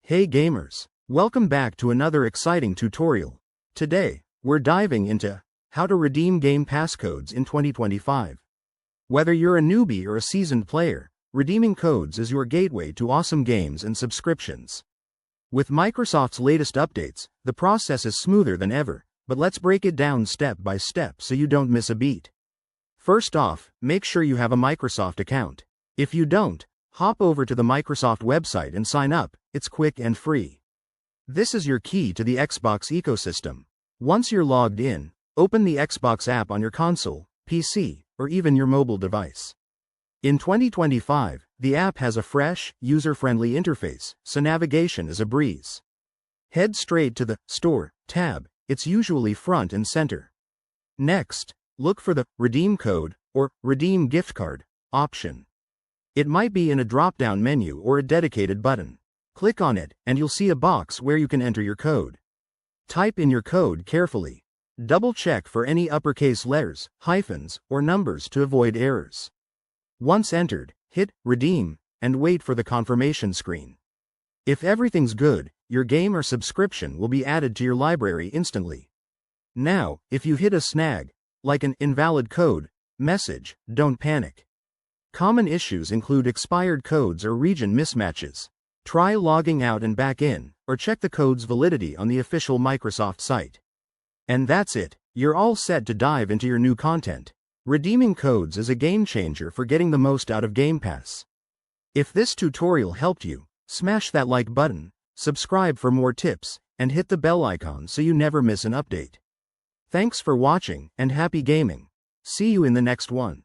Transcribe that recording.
Hey gamers! Welcome back to another exciting tutorial. Today, we're diving into how to redeem game passcodes in 2025. Whether you're a newbie or a seasoned player, redeeming codes is your gateway to awesome games and subscriptions. With Microsoft's latest updates, the process is smoother than ever, but let's break it down step by step so you don't miss a beat. First off, make sure you have a Microsoft account. If you don't, hop over to the Microsoft website and sign up. It's quick and free. This is your key to the Xbox ecosystem. Once you're logged in, open the Xbox app on your console, PC, or even your mobile device. In 2025, the app has a fresh, user-friendly interface, so navigation is a breeze. Head straight to the Store tab. It's usually front and center. Next, look for the Redeem Code or Redeem Gift Card option. It might be in a drop-down menu or a dedicated button. Click on it, and you'll see a box where you can enter your code. Type in your code carefully. Double-check for any uppercase letters, hyphens, or numbers to avoid errors. Once entered, hit Redeem, and wait for the confirmation screen. If everything's good, your game or subscription will be added to your library instantly. Now, if you hit a snag, like an invalid code message, don't panic. Common issues include expired codes or region mismatches. Try logging out and back in, or check the code's validity on the official Microsoft site. And that's it, you're all set to dive into your new content. Redeeming codes is a game changer for getting the most out of Game Pass. If this tutorial helped you, smash that like button, subscribe for more tips, and hit the bell icon so you never miss an update. Thanks for watching, and happy gaming. See you in the next one.